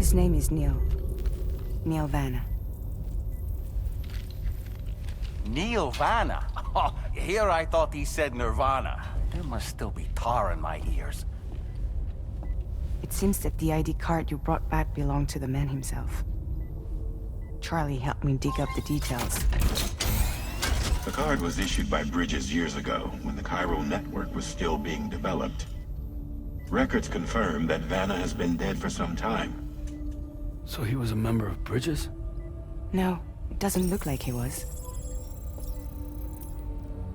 His name is Neil. Neil Vanna. Neil Vanna? Oh, here I thought he said Nirvana. There must still be tar in my ears. It seems that the ID card you brought back belonged to the man himself. Charlie helped me dig up the details. The card was issued by Bridges years ago, when the chiral network was still being developed. Records confirm that Vanna has been dead for some time. So he was a member of Bridges? No, it doesn't look like he was.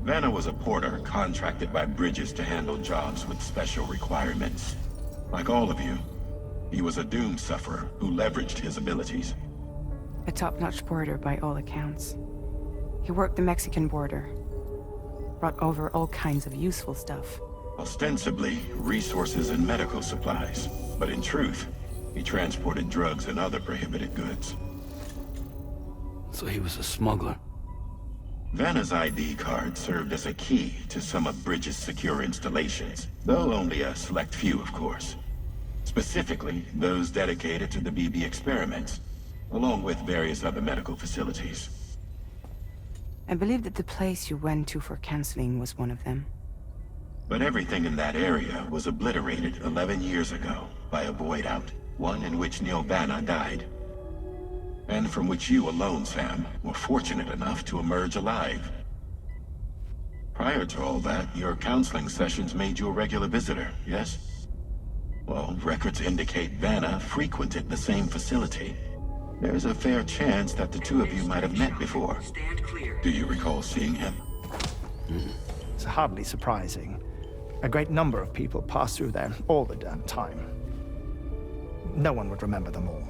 Vanna was a porter contracted by Bridges to handle jobs with special requirements. Like all of you, he was a doom sufferer who leveraged his abilities. A top-notch porter by all accounts. He worked the Mexican border. Brought over all kinds of useful stuff. Ostensibly, resources and medical supplies. But in truth, he transported drugs and other prohibited goods. So he was a smuggler. Vanna's ID card served as a key to some of Bridges' secure installations, though only a select few, of course. Specifically, those dedicated to the BB experiments, along with various other medical facilities. I believe that the place you went to for counseling was one of them. But everything in that area was obliterated 11 years ago by a void out, one in which Neil Vanna died. And from which you alone, Sam, were fortunate enough to emerge alive. Prior to all that, your counseling sessions made you a regular visitor, yes? Well, records indicate Vanna frequented the same facility. There's a fair chance that the two of you might have met before. Do you recall seeing him? It's hardly surprising. A great number of people pass through there all the damn time. No one would remember them all.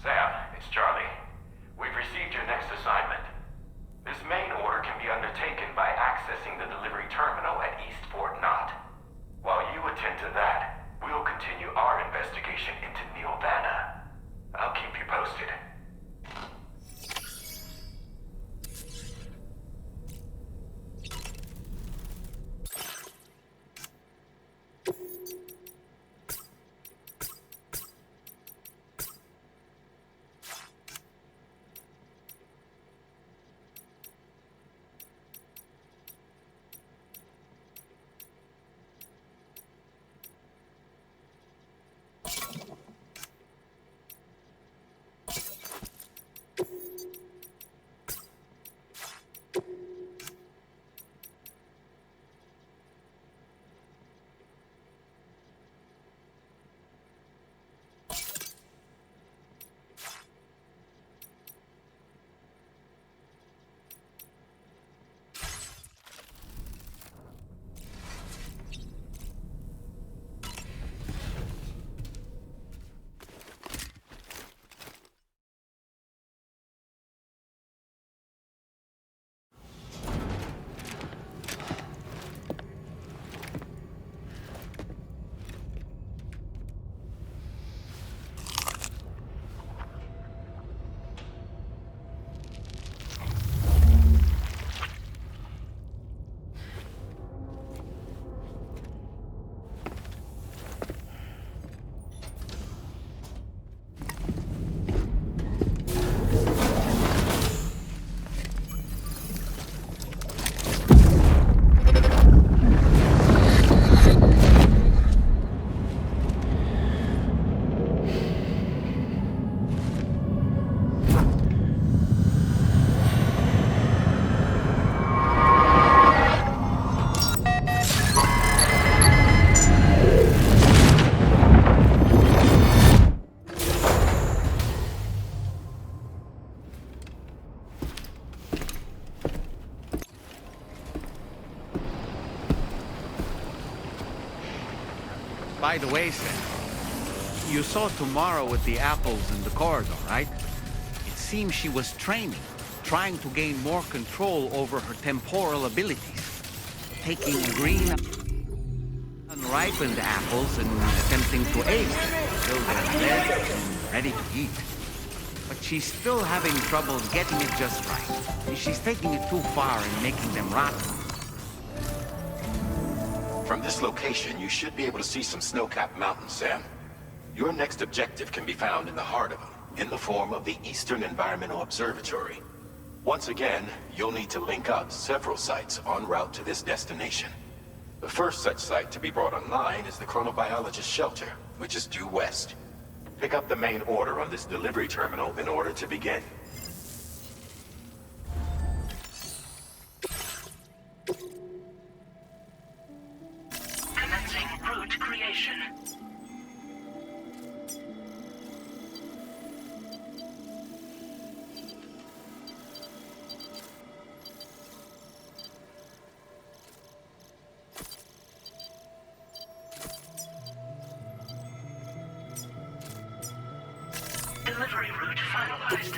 Sam, it's Charlie. We've received your next assignment. This main order can be undertaken by accessing the delivery terminal at East Fort Knott. While you attend to that, we'll continue our investigation. By the way, Sam, you saw Tomorrow with the apples in the corridor, right? It seems she was training, trying to gain more control over her temporal abilities. Taking green, unripened apples and attempting to age them until they're red and ready to eat. But she's still having trouble getting it just right. She's taking it too far and making them rotten. From this location, you should be able to see some snow-capped mountains, Sam. Your next objective can be found in the heart of them, in the form of the Eastern Environmental Observatory. Once again, you'll need to link up several sites en route to this destination. The first such site to be brought online is the Chronobiologist Shelter, which is due west. Pick up the main order on this delivery terminal in order to begin. Commencing route creation. Delivery route finalized.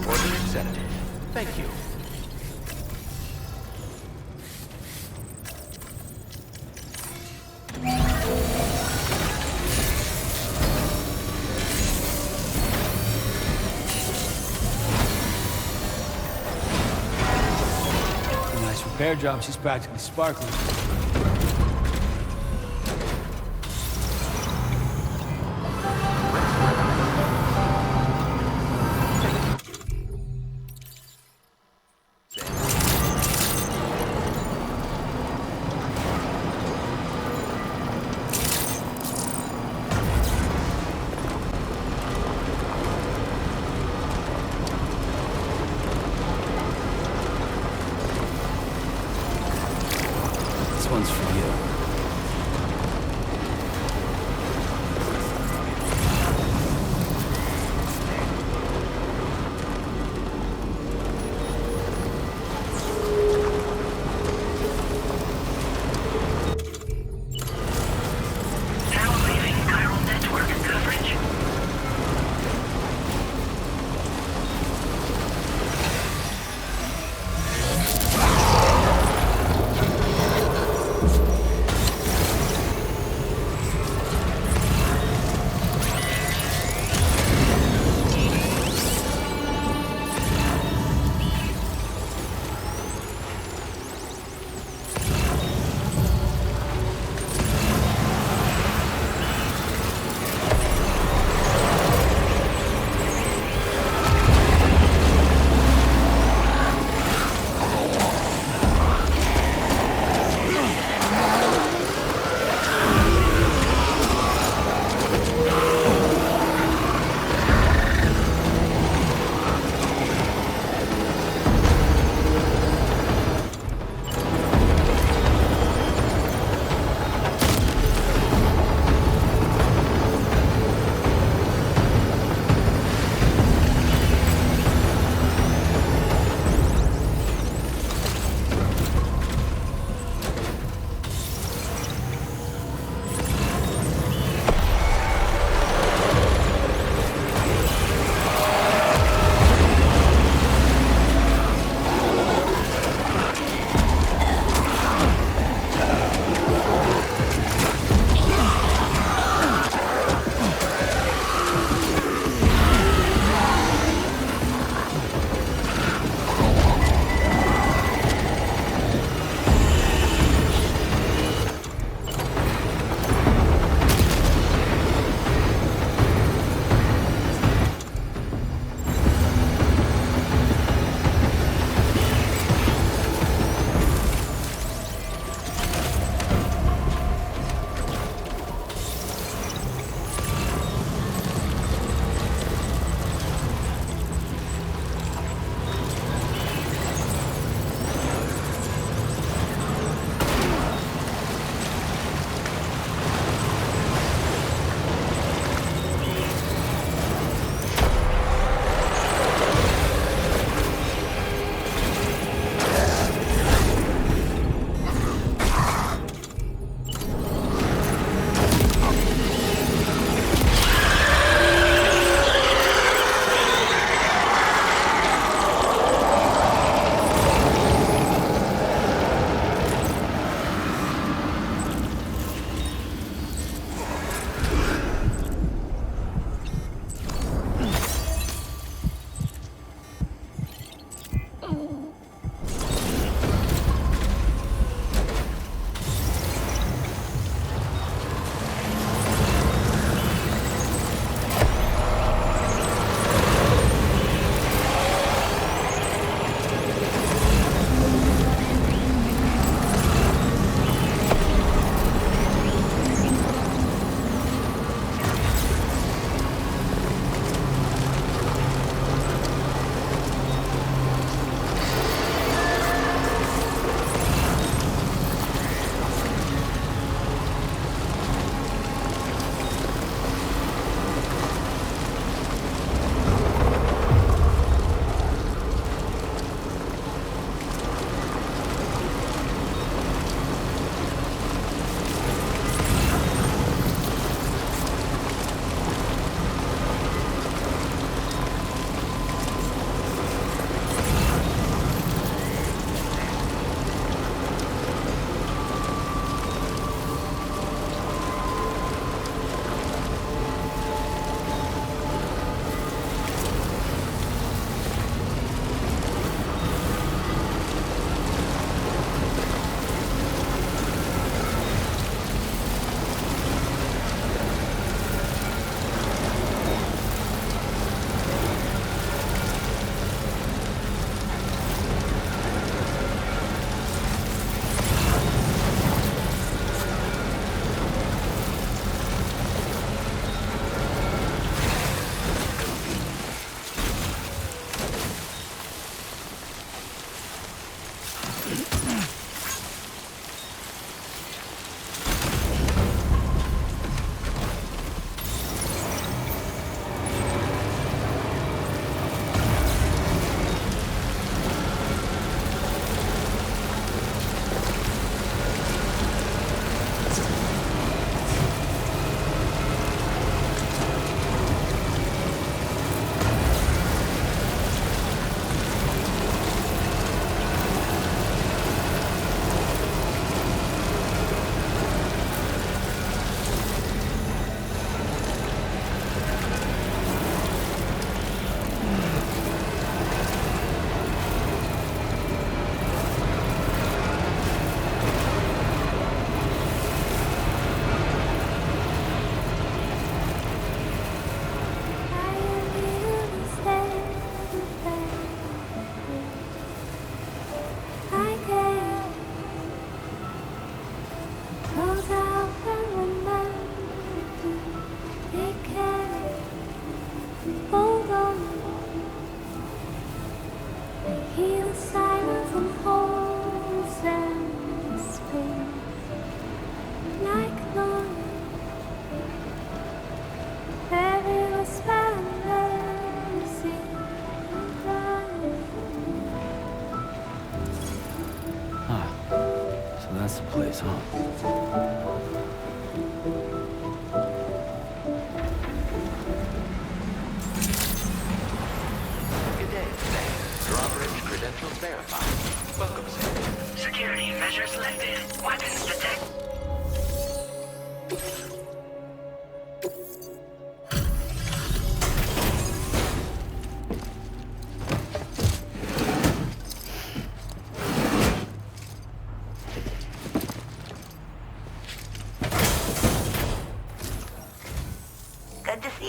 Order accepted. Thank you. Repair job, she's practically sparkling.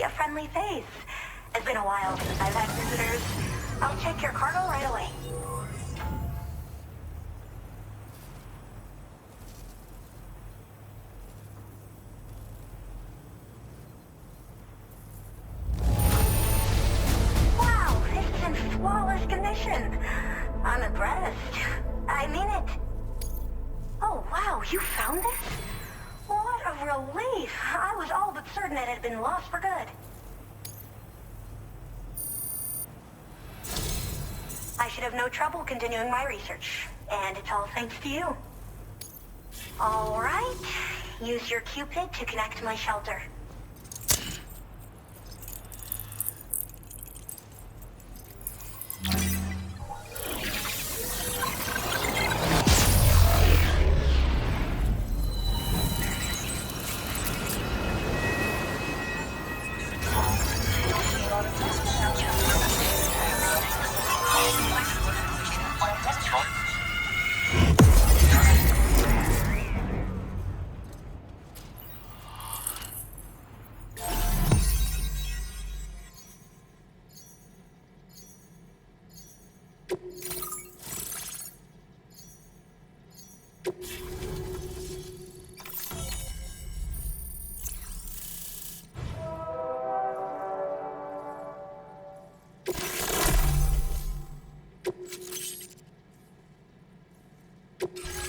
a friendly face. It's been a while since I've had visitors. I'll check your cargo right away. Wow, it's in flawless condition. I'm impressed. I mean it. Oh, wow, you found this? What a relief. I was all but certain it had been lost for good. I should have no trouble continuing my research, and it's all thanks to you. All right, use your Cupid to connect to my shelter.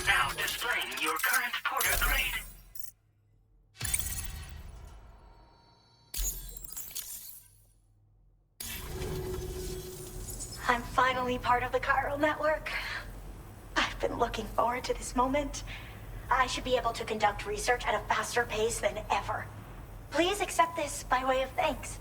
Now displaying your current porter grade. I'm finally part of the chiral network. I've been looking forward to this moment. I should be able to conduct research at a faster pace than ever. Please accept this by way of thanks.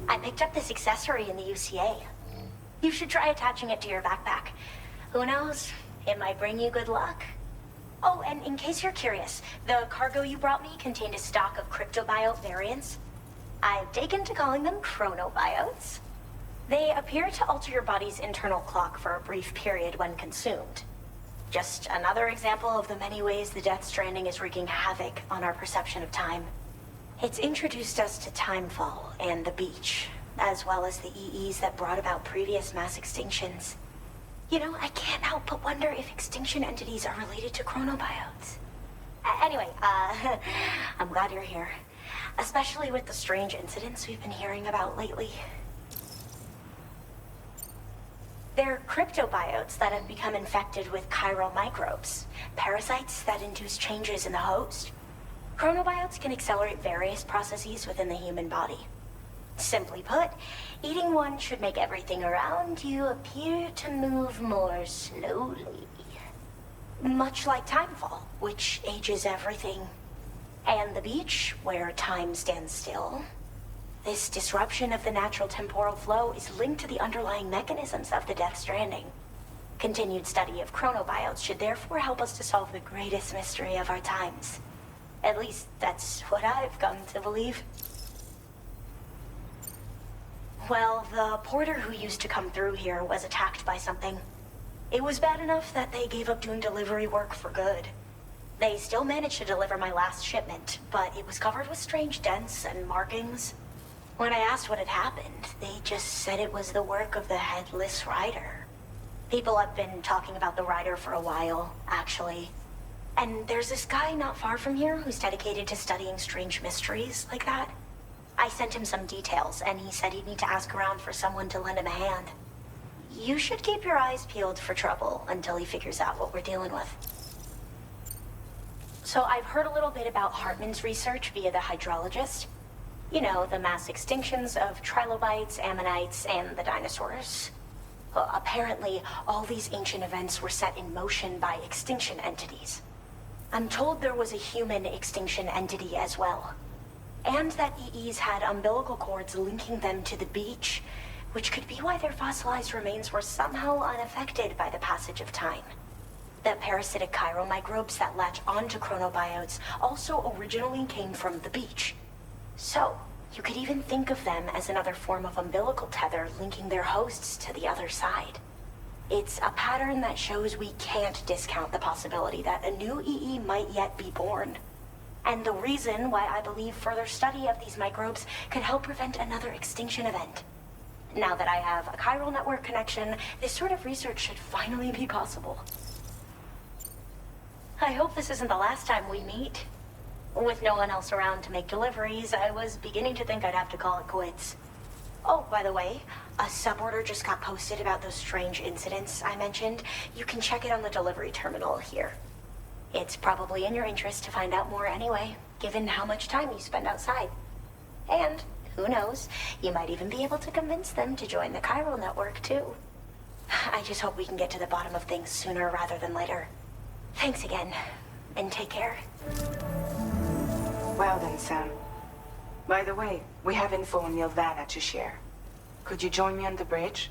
I picked up this accessory in the UCA. You should try attaching it to your backpack. Who knows? It might bring you good luck. Oh, and in case you're curious, the cargo you brought me contained a stock of cryptobiote variants. I've taken to calling them chronobiotes. They appear to alter your body's internal clock for a brief period when consumed. Just another example of the many ways the Death Stranding is wreaking havoc on our perception of time. It's introduced us to Timefall and the beach, as well as the EEs that brought about previous mass extinctions. You know, I can't help but wonder if extinction entities are related to chronobiotes. Anyway, I'm glad you're here. Especially with the strange incidents we've been hearing about lately. They're cryptobiotes that have become infected with chiral microbes, parasites that induce changes in the host. Chronobiotes can accelerate various processes within the human body. Simply put, eating one should make everything around you appear to move more slowly. Much like Timefall, which ages everything. And the beach, where time stands still. This disruption of the natural temporal flow is linked to the underlying mechanisms of the Death Stranding. Continued study of chronobiotes should therefore help us to solve the greatest mystery of our times. At least, that's what I've come to believe. Well, the porter who used to come through here was attacked by something. It was bad enough that they gave up doing delivery work for good. They still managed to deliver my last shipment, but it was covered with strange dents and markings. When I asked what had happened, they just said it was the work of the Headless Rider. People have been talking about the Rider for a while, actually. And there's this guy not far from here who's dedicated to studying strange mysteries like that. I sent him some details, and he said he'd need to ask around for someone to lend him a hand. You should keep your eyes peeled for trouble until he figures out what we're dealing with. So I've heard a little bit about Hartman's research via the hydrologist. You know, the mass extinctions of trilobites, ammonites, and the dinosaurs. Well, apparently, all these ancient events were set in motion by extinction entities. I'm told there was a human extinction entity as well. And that EEs had umbilical cords linking them to the beach, which could be why their fossilized remains were somehow unaffected by the passage of time. The parasitic chiral microbes that latch onto chronobiotes also originally came from the beach. So, You could even think of them as another form of umbilical tether linking their hosts to the other side. It's a pattern that shows we can't discount the possibility that a new EE might yet be born. And the reason why I believe further study of these microbes could help prevent another extinction event. Now that I have a chiral network connection, this sort of research should finally be possible. I hope this isn't the last time we meet. With no one else around to make deliveries, I was beginning to think I'd have to call it quits. Oh, by the way, a suborder just got posted about those strange incidents I mentioned. You can check it on the delivery terminal here. It's probably in your interest to find out more anyway, given how much time you spend outside. And, who knows, you might even be able to convince them to join the chiral network, too. I just hope we can get to the bottom of things sooner rather than later. Thanks again, and take care. Well then, Sam. By the way, we have info on Nilvana to share. Could you join me on the bridge?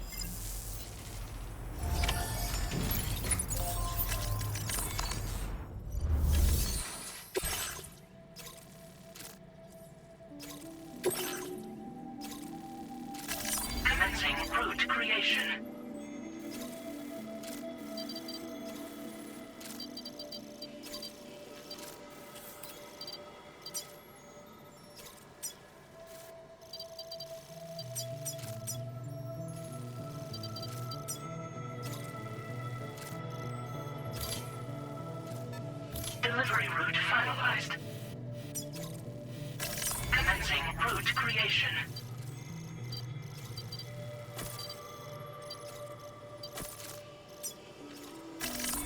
Commencing route creation. Delivery route finalized. Commencing route creation.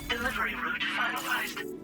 Delivery route finalized.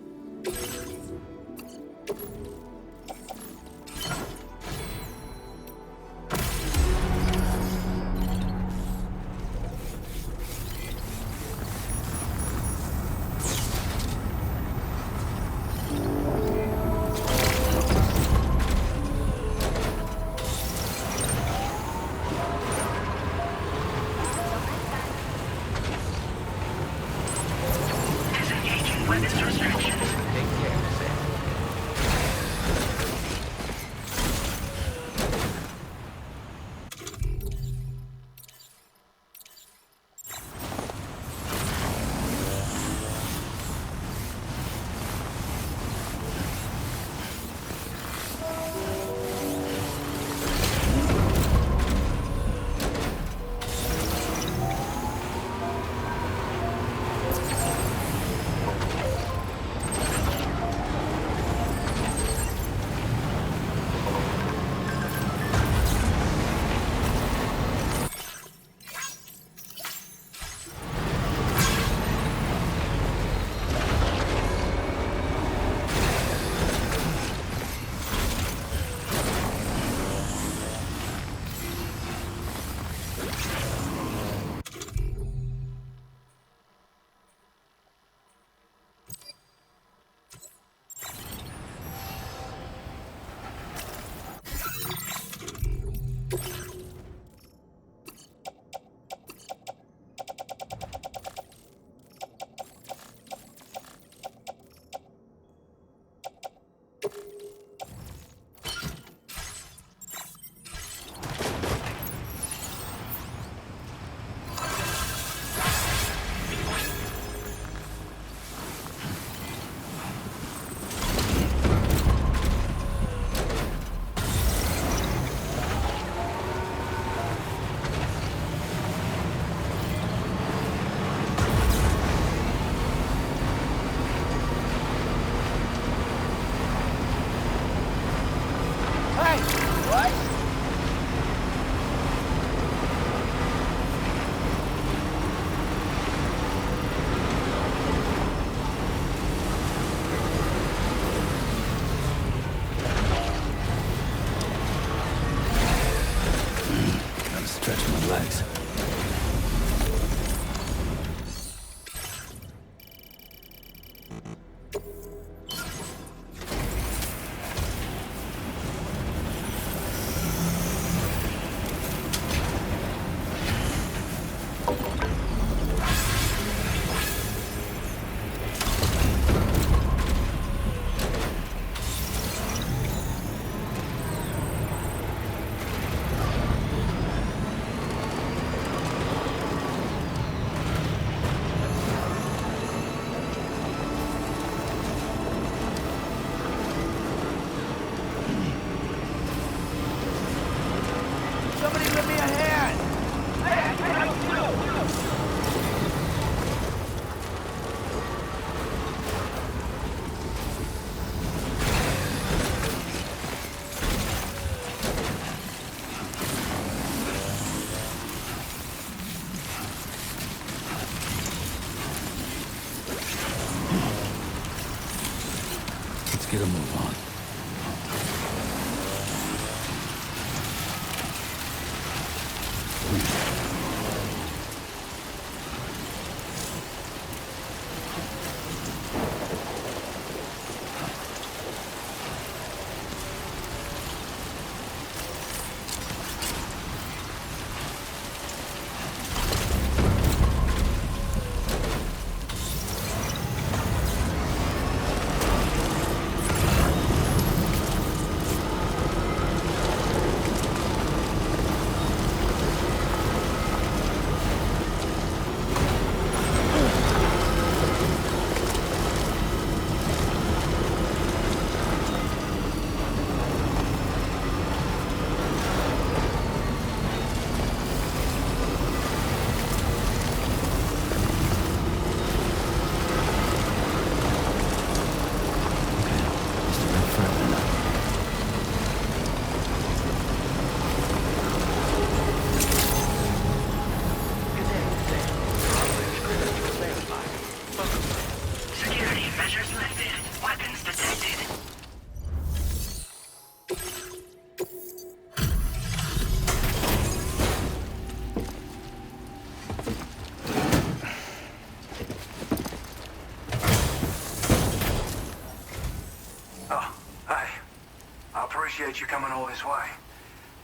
appreciate you coming all this way.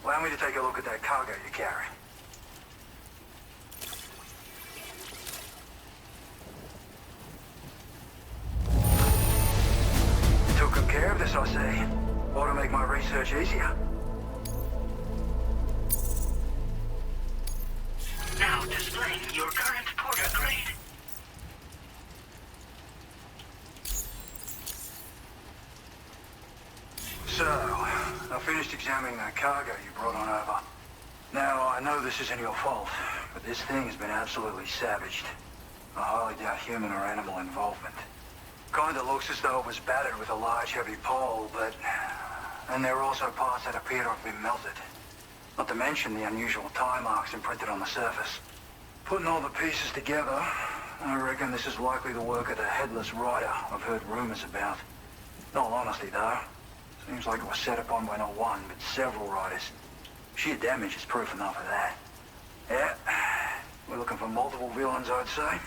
Allow me to take a look at that cargo you carry. You took good care of this, I see. Ought to make my research easier. Now displaying your current porter grade. So, I finished examining that cargo you brought on over. Now, I know this isn't your fault, but this thing has been absolutely savaged. I highly doubt human or animal involvement. Kinda looks as though it was battered with a large heavy pole, but... And there are also parts that appear to have been melted. Not to mention the unusual tie marks imprinted on the surface. Putting all the pieces together, I reckon this is likely the work of the headless rider I've heard rumors about. In all honesty, though, seems like it was set upon by not one, but several riders. Sheer damage is proof enough of that. Yeah, we're looking for multiple villains, I'd say.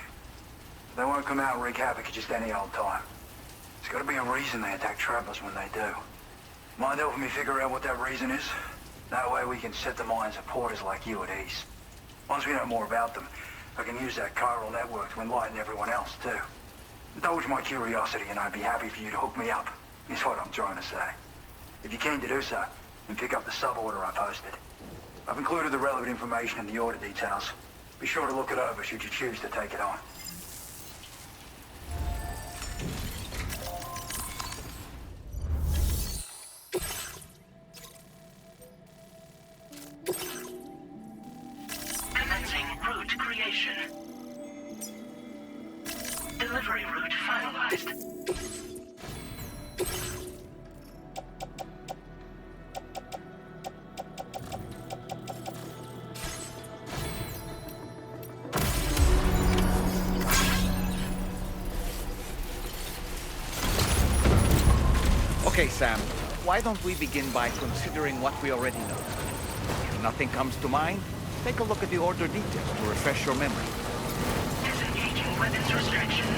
They won't come out and wreak havoc at just any old time. There's gotta be a reason they attack travelers when they do. Mind helping me figure out what that reason is? That way we can set the minds of porters like you at ease. Once we know more about them, I can use that chiral network to enlighten everyone else, too. Indulge my curiosity and I'd be happy for you to hook me up, is what I'm trying to say. If you're keen to do so, then pick up the sub-order I posted. I've included the relevant information in the order details. Be sure to look it over should you choose to take it on. Commencing route creation. Delivery route finalized. Okay, Sam, why don't we begin by considering what we already know? If nothing comes to mind, take a look at the order details to refresh your memory. Disengaging weapons restrictions.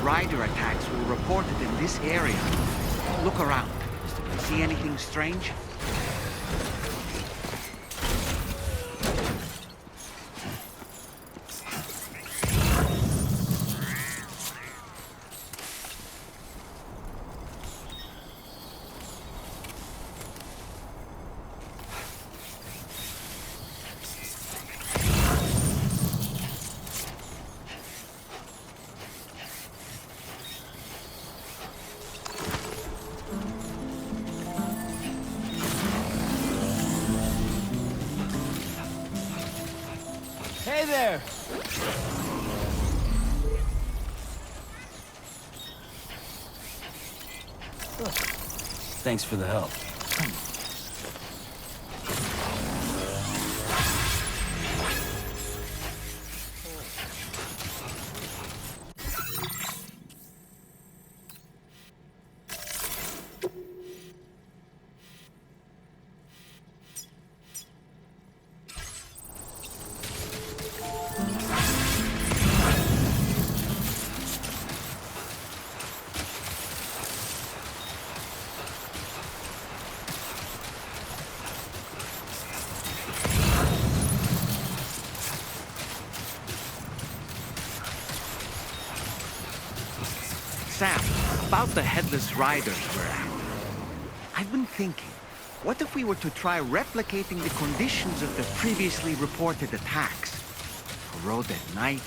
Rider attacks were reported in this area. Look around. See anything strange? Hey there! Thanks for the help. Sam, about the headless riders we're after. I've been thinking, what if we were to try replicating the conditions of the previously reported attacks? A road at night,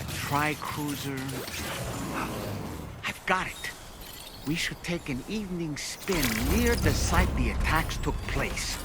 a tri-cruiser. I've got it. We should take an evening spin near the site the attacks took place.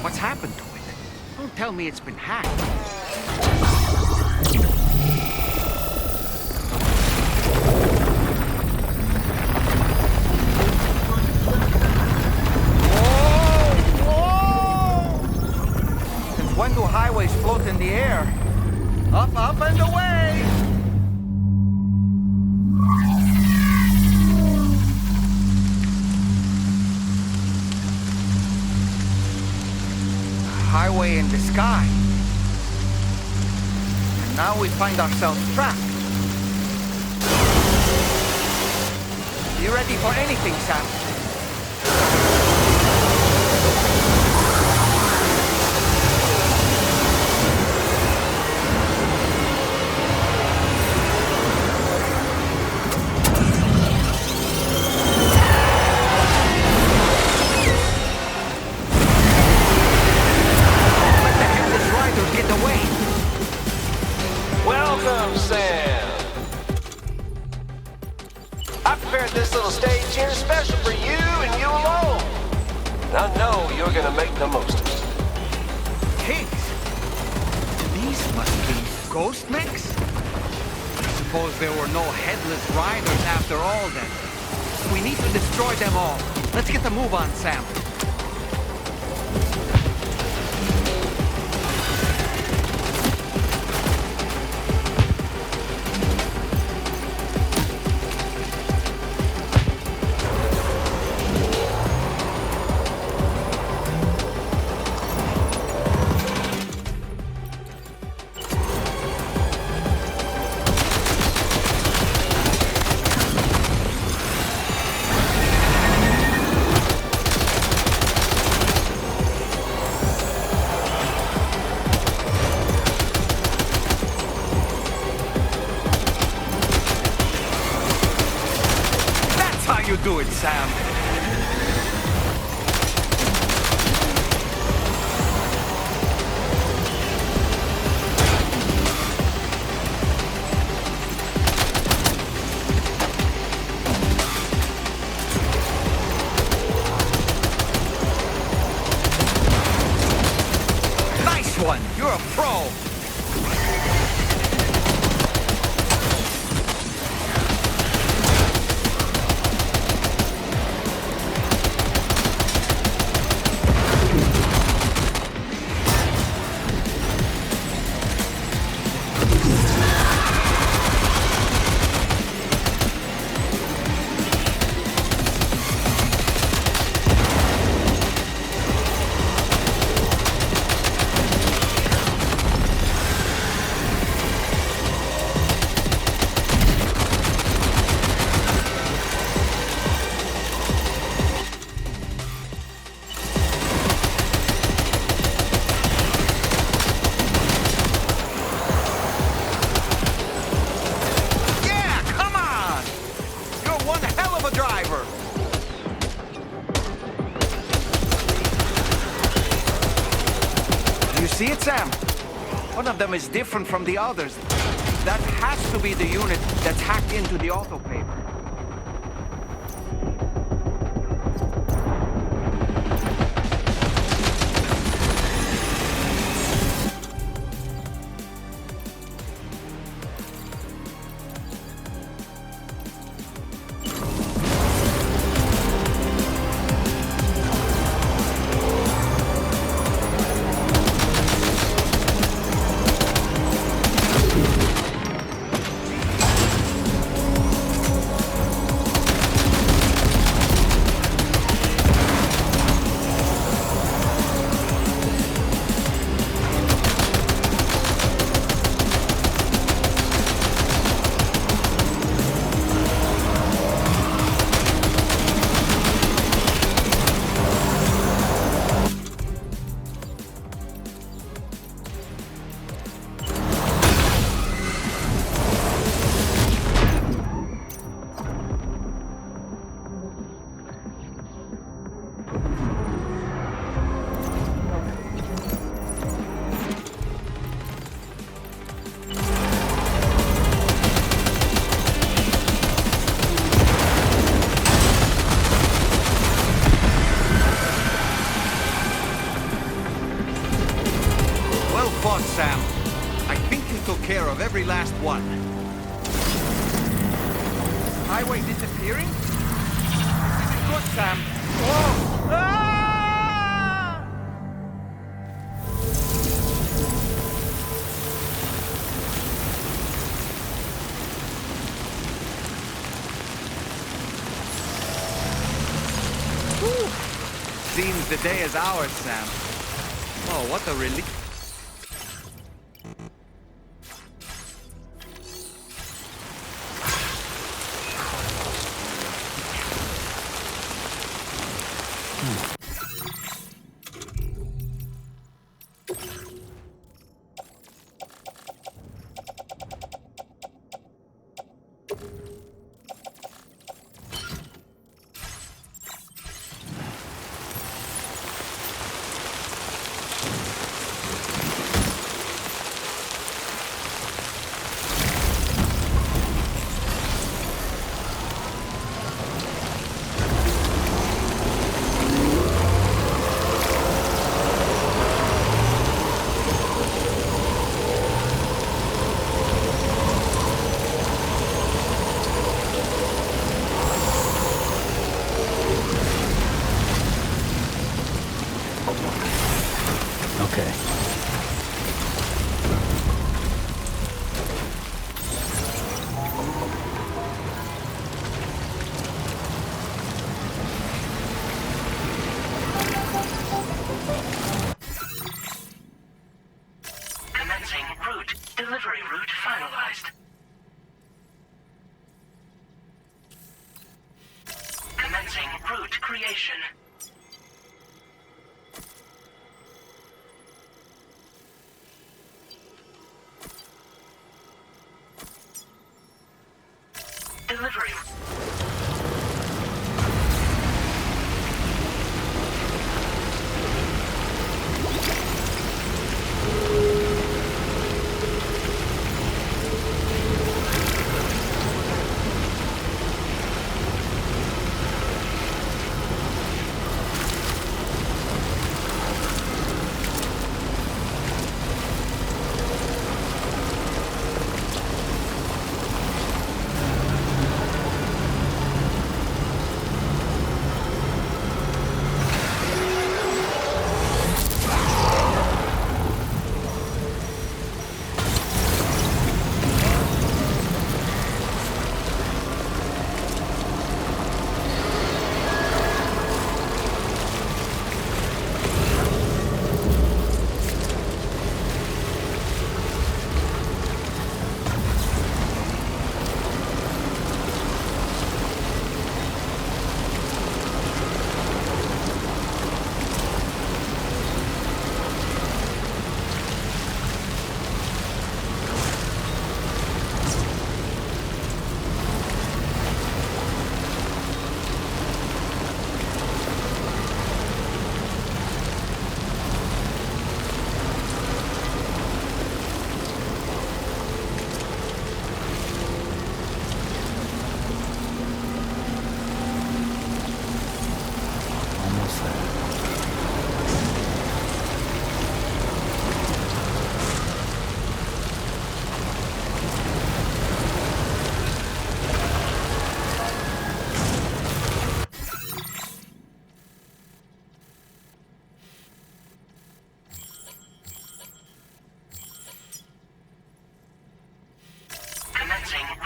What's happened to it? Don't tell me it's been hacked. Since when do highways float in the air? Up, up, and away! Highway in the sky. And now we find ourselves trapped. You ready for anything, Sam? prepared this little stage here special for you and you alone. And I know you're gonna make the most of it. Higgs? These must be ghost mechs? I suppose there were no headless riders after all then. We need to destroy them all. Let's get the move on, Sam. Do it, Sam. Nice one. You're a pro. See it, Sam? One of them is different from the others. That has to be the unit that's hacked into the autoclave. Sam. I think you took care of every last one. Highway disappearing? This is good, Sam. Whoa! Ah! Whew. Seems the day is ours, Sam. Oh, what a relief. Delivery.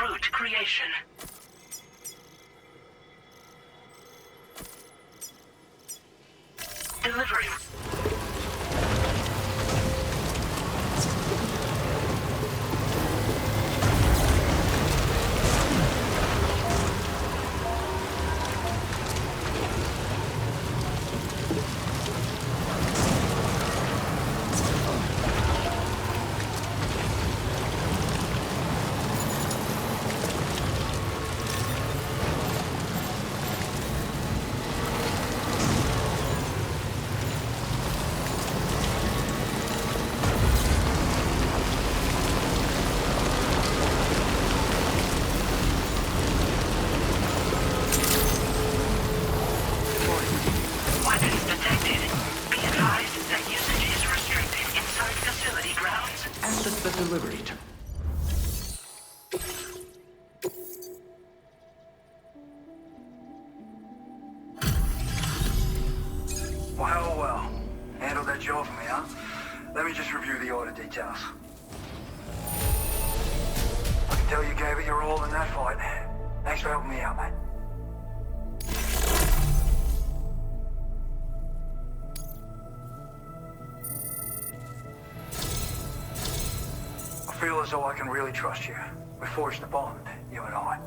Route creation. Delivery. Well. Handled that job for me, huh? Let me just review the order details. I can tell you gave it your all in that fight. Thanks for helping me out, mate. I feel as though I can really trust you. We forged a bond, you and I.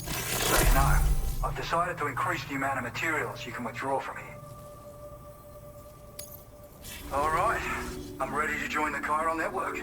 So you know, I've decided to increase the amount of materials you can withdraw from here. All right, I'm ready to join the chiral network.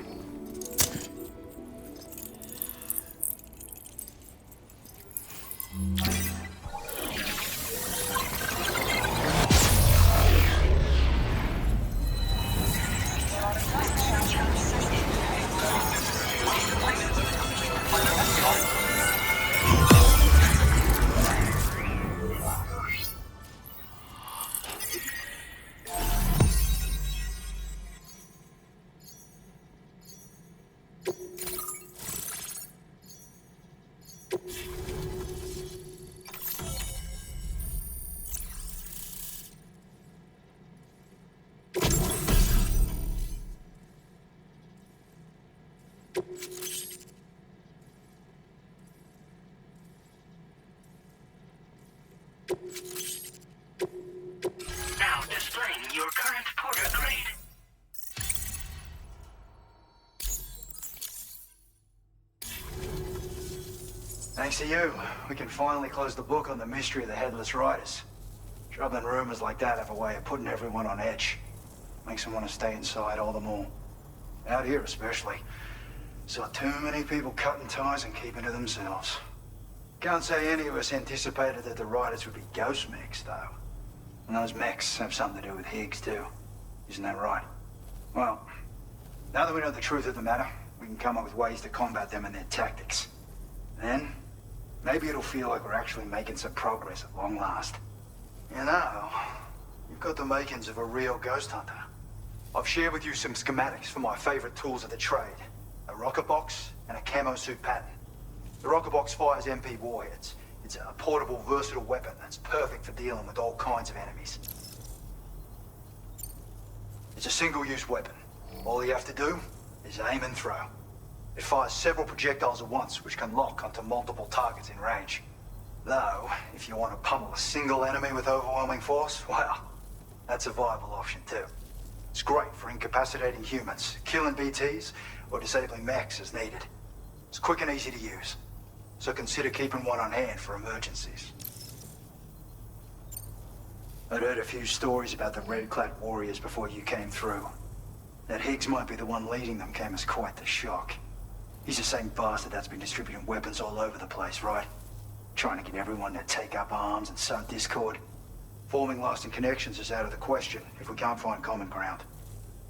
Now displaying your current porter grade. Thanks to you, we can finally close the book on the mystery of the Headless Riders. Troubling rumors like that have a way of putting everyone on edge. Makes them want to stay inside all the more. Out here especially. Saw too many people cutting ties and keeping to themselves. Can't say any of us anticipated that the riders would be ghost mechs, though. And those mechs have something to do with Higgs, too. Isn't that right? Well, now that we know the truth of the matter, we can come up with ways to combat them and their tactics. Then, maybe it'll feel like we're actually making some progress at long last. You know, you've got the makings of a real ghost hunter. I've shared with you some schematics for my favorite tools of the trade. A rocket box and a camo suit pattern. The rocket box fires MP warheads. It's a portable, versatile weapon that's perfect for dealing with all kinds of enemies. It's a single-use weapon. All you have to do is aim and throw. It fires several projectiles at once, which can lock onto multiple targets in range. Though, if you want to pummel a single enemy with overwhelming force, well, that's a viable option too. It's great for incapacitating humans, killing BTs, or disabling mechs as needed. It's quick and easy to use, so consider keeping one on hand for emergencies. I'd heard a few stories about the red-clad warriors before you came through. That Higgs might be the one leading them came as quite the shock. He's the same bastard that's been distributing weapons all over the place, right? Trying to get everyone to take up arms and sow discord. Forming lasting connections is out of the question if we can't find common ground.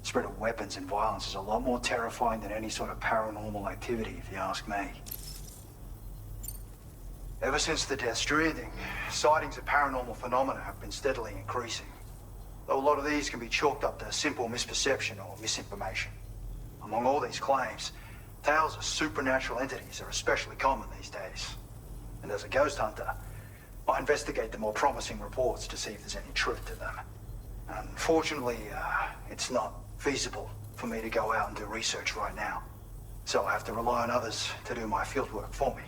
The spread of weapons and violence is a lot more terrifying than any sort of paranormal activity, if you ask me. Ever since the Death Stranding, sightings of paranormal phenomena have been steadily increasing. Though a lot of these can be chalked up to simple misperception or misinformation. Among all these claims, tales of supernatural entities are especially common these days. And as a ghost hunter, I investigate the more promising reports to see if there's any truth to them. Unfortunately, it's not feasible for me to go out and do research right now. So I have to rely on others to do my fieldwork for me.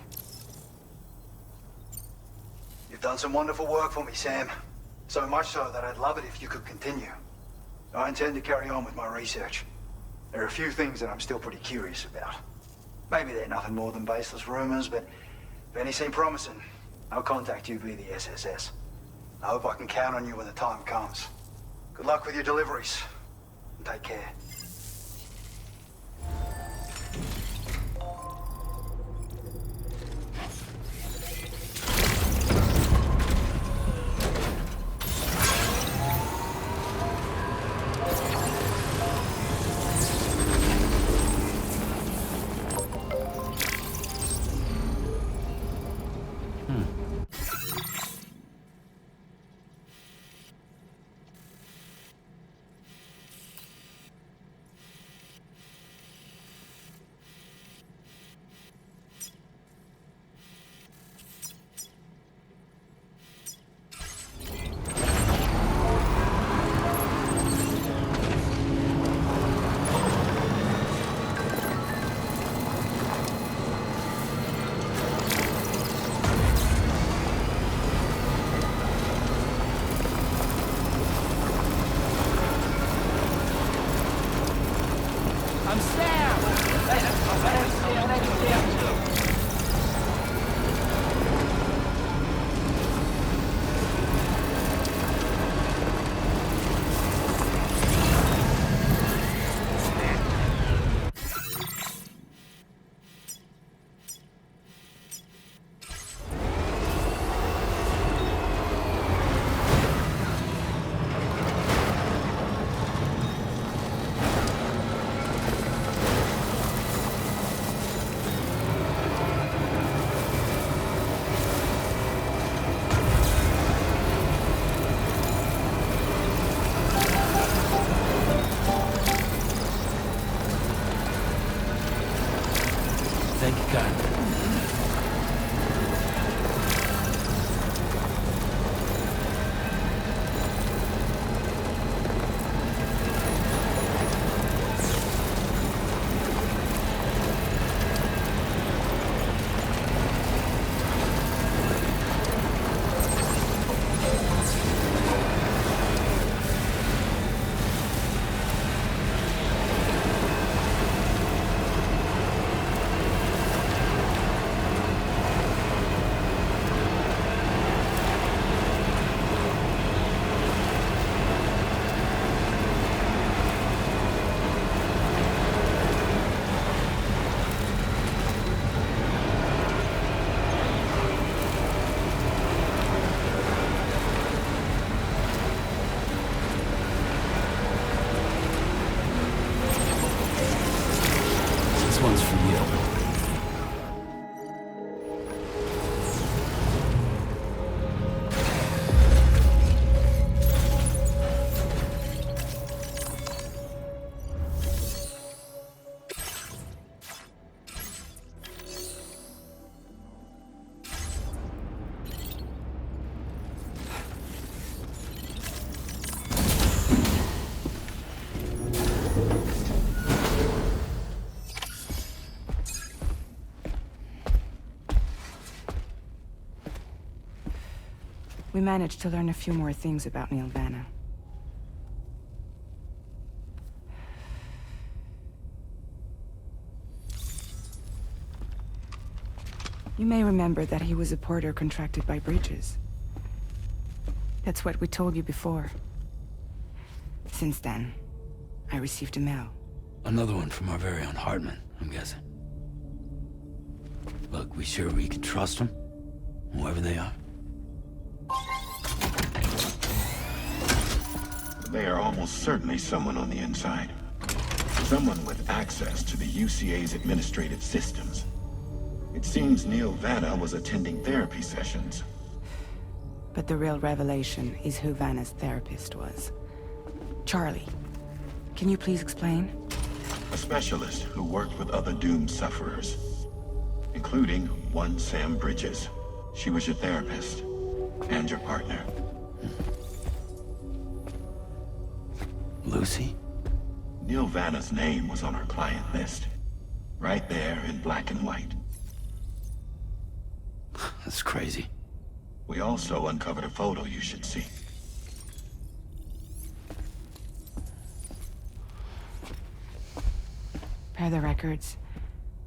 You've done some wonderful work for me, Sam. So much so that I'd love it if you could continue. I intend to carry on with my research. There are a few things that I'm still pretty curious about. Maybe they're nothing more than baseless rumors, but if any seem promising, I'll contact you via the SSS. I hope I can count on you when the time comes. Good luck with your deliveries, and take care. We managed to learn a few more things about Neil Vanna. You may remember that he was a porter contracted by Bridges. That's what we told you before. Since then, I received a mail. Another one from our very own Hartman, I'm guessing. Look, we sure we can trust them? Whoever they are? They are almost certainly someone on the inside. Someone with access to the UCA's administrative systems. It seems Neil Vanna was attending therapy sessions. But the real revelation is who Vanna's therapist was. Charlie, can you please explain? A specialist who worked with other doomed sufferers, including one Sam Bridges. She was your therapist and your partner. Lucy? Neil Vanna's name was on her client list. Right there in black and white. That's crazy. We also uncovered a photo you should see. Per the records,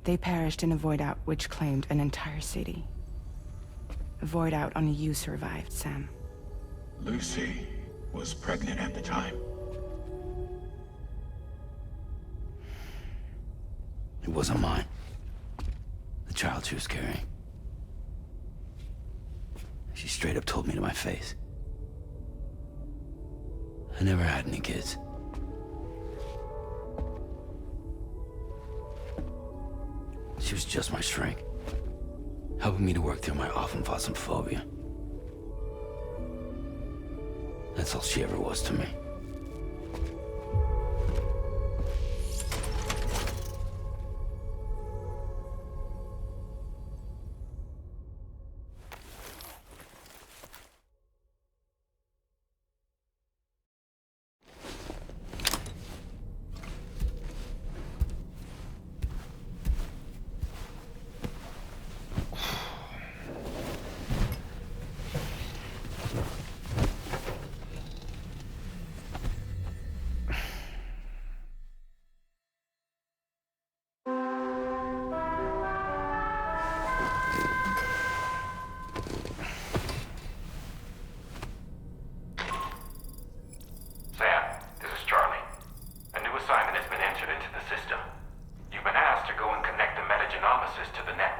they perished in a void out which claimed an entire city. A void out only you survived, Sam. Lucy was pregnant at the time. It wasn't mine. The child she was carrying. She straight up told me to my face. I never had any kids. She was just my shrink, helping me to work through my phobia. That's all she ever was to me. Into the system. You've been asked to go and connect the metagenomicis to the net.